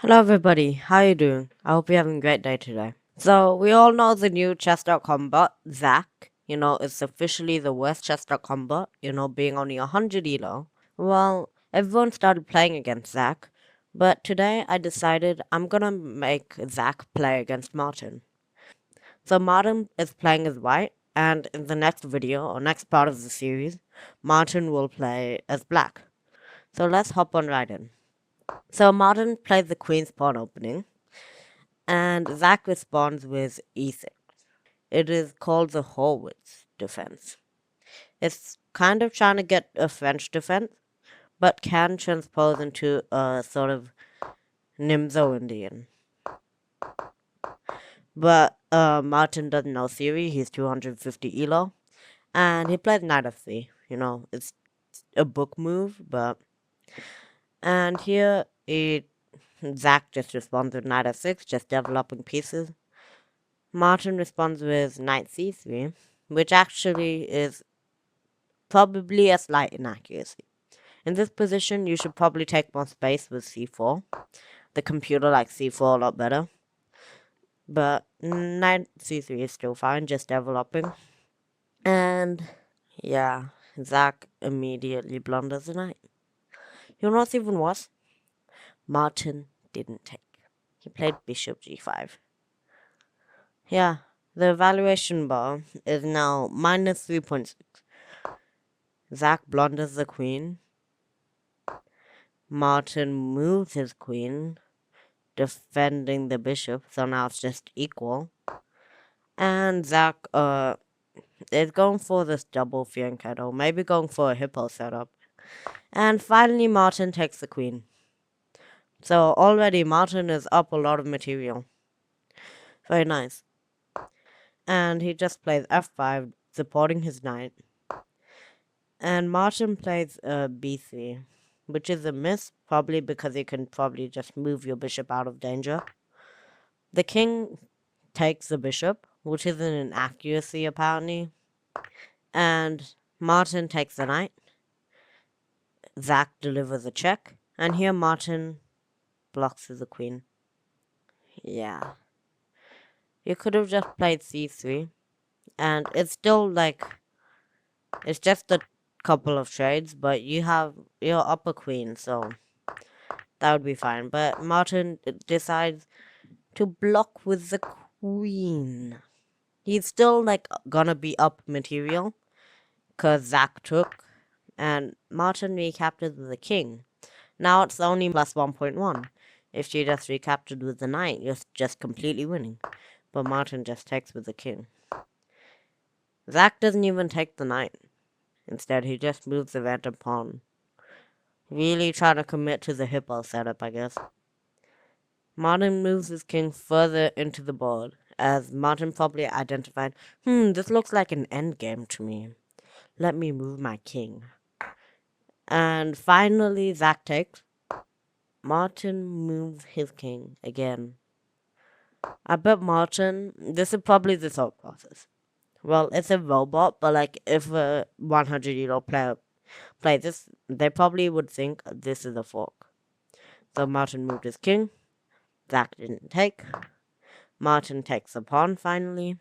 Hello everybody, how you doing? I hope you're having a great day today. So, we all know the new chess.com bot, Zach. It's officially the worst chess.com bot, being only 100 elo. Well, everyone started playing against Zach, but today I decided I'm gonna make Zach play against Martin. So Martin is playing as white, and in the next video, or next part of the series, Martin will play as black. So let's hop on right in. So Martin plays the queen's pawn opening, and Zach responds with e6. It is called the Horwitz defense. It's kind of trying to get a French defense, but can transpose into a sort of Nimzo Indian. But Martin doesn't know theory, he's 250 elo, and he plays knight f3. It's a book move, but... And here, Zach just responds with knight f6, just developing pieces. Martin responds with knight c3, which actually is probably a slight inaccuracy. In this position, you should probably take more space with c4. The computer likes c4 a lot better. But knight c3 is still fine, just developing. And yeah, Zach immediately blunders the knight. You know what's even worse? Martin didn't take. He played bishop g5. Yeah, the evaluation bar is now minus 3.6. Zach blunders the queen. Martin moves his queen, defending the bishop, so now it's just equal. And Zach is going for this double fianchetto, maybe going for a hippo setup. And finally Martin takes the queen. So already Martin is up a lot of material. Very nice. And he just plays f5, supporting his knight. And Martin plays b3, which is a miss, probably because you can probably just move your bishop out of danger. The king takes the bishop, which is an inaccuracy apparently. And Martin takes the knight. Zach delivers a check. And here Martin blocks the queen. Yeah. You could have just played c3. And it's still like... It's just a couple of trades, but you have your upper queen, so that would be fine. But Martin decides to block with the queen. He's still like gonna be up material, cause Zach took, and Martin recaptured with the king. Now it's only plus 1.1. If you just recaptured with the knight, you're just completely winning. But Martin just takes with the king. Zach doesn't even take the knight. Instead, he just moves the random pawn. Really trying to commit to the hippo setup, I guess. Martin moves his king further into the board, as Martin probably identified, this looks like an endgame to me. Let me move my king. And finally, Zach takes. Martin moves his king again. I bet Martin, this is probably the thought process. Well, it's a robot, but like if a 100-year-old player played this, they probably would think this is a fork. So Martin moved his king. Zach didn't take. Martin takes the pawn finally.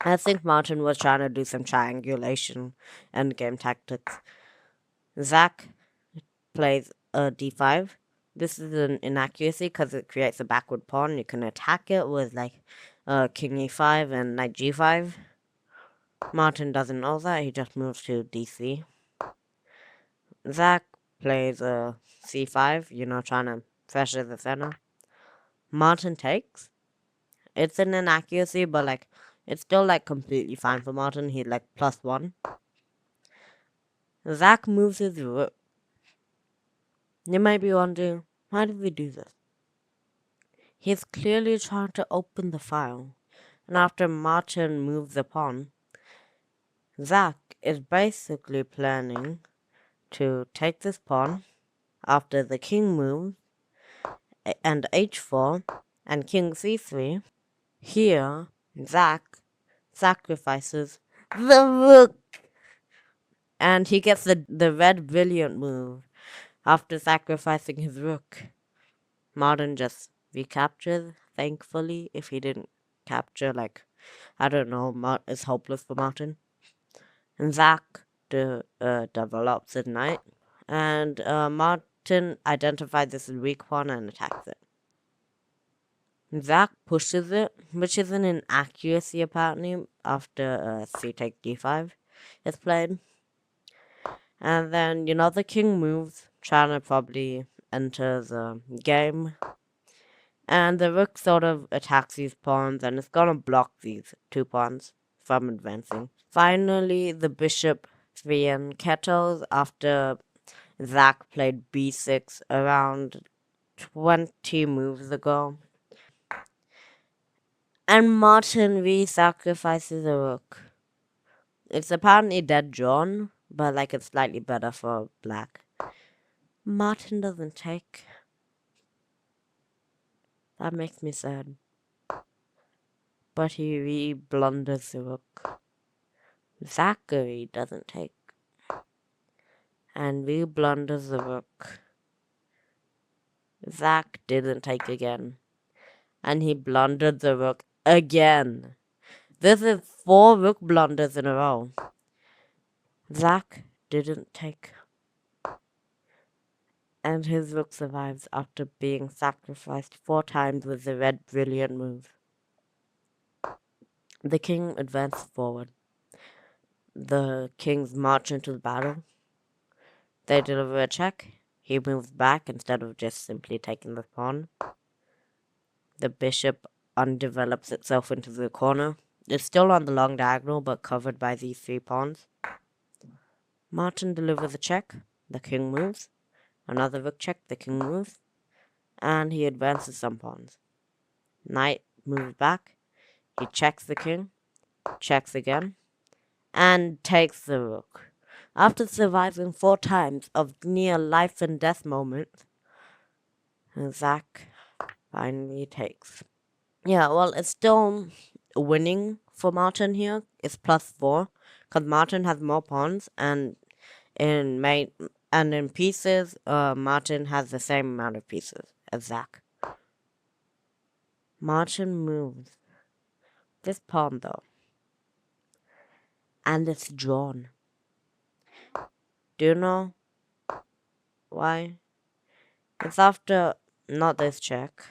I think Martin was trying to do some triangulation endgame tactics. Zach plays a d5. This is an inaccuracy because it creates a backward pawn. You can attack it with like king e5 and knight g5. Martin doesn't know that. He just moves to d3. Zach plays a c5, trying to pressure the center. Martin takes. It's an inaccuracy, but like it's still like completely fine for Martin. He's like +1. Zach moves his rook. You might be wondering, why did we do this? He's clearly trying to open the file. And after Martin moves the pawn, Zach is basically planning to take this pawn after the king moves and h4 and king c3. Here, Zach sacrifices the rook. And he gets the red brilliant move after sacrificing his rook. Martin just recaptures, thankfully. If he didn't capture, like, I don't know, it's hopeless for Martin. And Zach develops at night, and Martin identifies this as weak pawn and attacks it. Zach pushes it, which is an inaccuracy apparently after c takes d5 is played. And then, the king moves, trying to probably enter the game. And the rook sort of attacks these pawns, and it's gonna block these 2 pawns from advancing. Finally, the bishop 3 kettles after Zach played b6 around 20 moves ago. And Martin re-sacrifices a rook. It's apparently dead drawn, but like it's slightly better for black. Martin doesn't take. That makes me sad. But he re-blunders the rook. Zachary doesn't take. And re-blunders the rook. Zach didn't take again. And he blundered the rook again. This is 4 rook blunders in a row. Zach didn't take. And his rook survives after being sacrificed 4 times with the red brilliant move. The king advances forward. The kings march into the battle. They deliver a check. He moves back instead of just simply taking the pawn. The bishop undevelops itself into the corner. It's still on the long diagonal, but covered by these 3 pawns. Martin delivers a check. The king moves. Another rook check. The king moves. And he advances some pawns. Knight moves back. He checks the king. Checks again. And takes the rook. After surviving 4 times of near life and death moments, Zach finally takes. Yeah, well, it's still winning for Martin here. It's +4, because Martin has more pawns, and in pieces, Martin has the same amount of pieces as Zach. Martin moves this pawn though, and it's drawn. Do you know why? It's after not this check,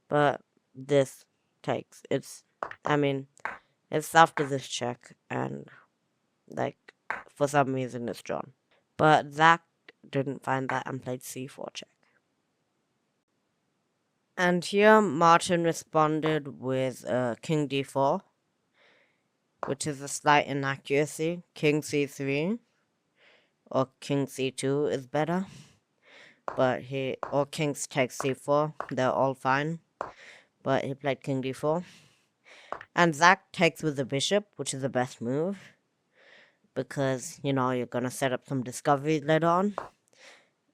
but this takes. It's after this check, and like for some reason it's drawn. But Zach didn't find that and played c4 check. And here Martin responded with king d4, which is a slight inaccuracy. King c3 or king c2 is better. But or kings take c4, they're all fine. But he played king d4. And Zach takes with the bishop, which is the best move. Because, you're gonna set up some discoveries later on.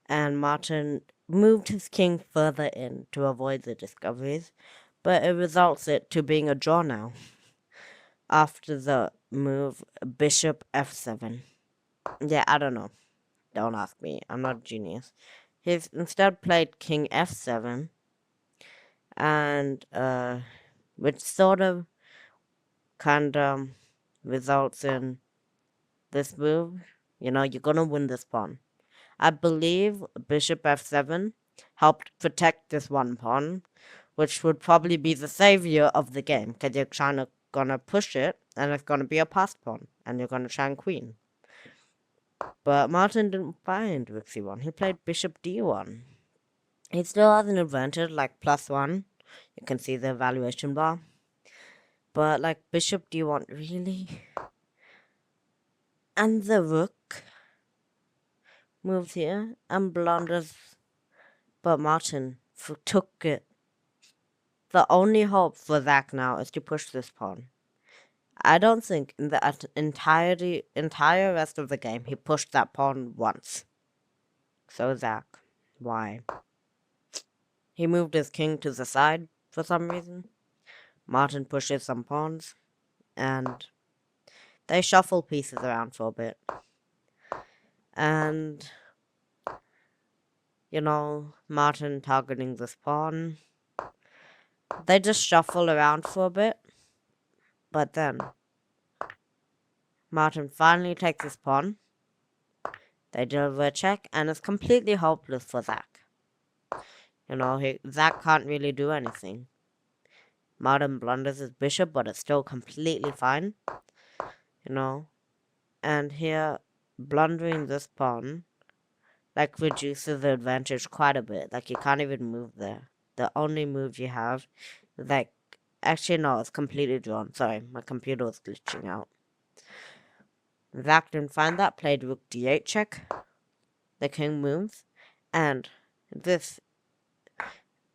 And Martin moved his king further in to avoid the discoveries. But it results to being a draw now. After the move, bishop f7. Yeah, I don't know. Don't ask me. I'm not a genius. He's instead played king f7. And, which sort of kind of results in this move. You're gonna win this pawn. I believe bishop f7 helped protect this 1 pawn, which would probably be the savior of the game, because you're gonna push it, and it's gonna be a passed pawn, and you're gonna try and queen. But Martin didn't find rook c1. He played bishop d1. He still has an advantage, like +1. You can see the evaluation bar. But like bishop d1, really? And the rook moves here and blunders. But Martin took it. The only hope for Zach now is to push this pawn. I don't think in the entire rest of the game he pushed that pawn once. So Zach, why? He moved his king to the side for some reason. Martin pushes some pawns, and they shuffle pieces around for a bit. And you know, Martin targeting this pawn. They just shuffle around for a bit, but then Martin finally takes his pawn. They deliver a check, and it's completely hopeless for Zach. You know, Zach can't really do anything. Martin blunders his bishop, but it's still completely fine. You know, and here, blundering this pawn, like, reduces the advantage quite a bit. Like, you can't even move there. The only move you have is, like, actually, no, it's completely drawn. Sorry, my computer was glitching out. Zach didn't find that, played rook d8 check. The king moves, and this,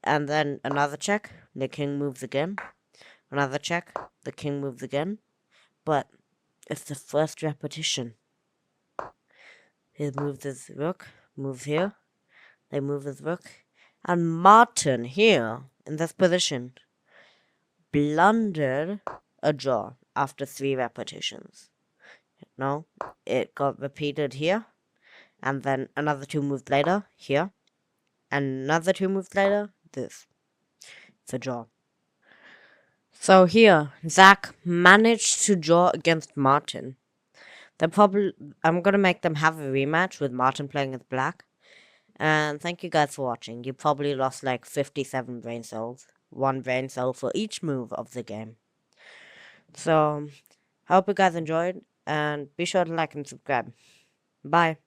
and then another check, the king moves again. Another check, the king moves again. But it's the first repetition. He moves his rook, moves here. They move his rook. And Martin here, in this position, blundered a draw after 3 repetitions. No, it got repeated here. And then another 2 moves later, here. And another 2 moves later, this. It's a draw. So here, Zach managed to draw against Martin. I'm gonna make them have a rematch with Martin playing as black. And thank you guys for watching. You probably lost like 57 brain cells. 1 brain cell for each move of the game. So, hope you guys enjoyed. And be sure to like and subscribe. Bye.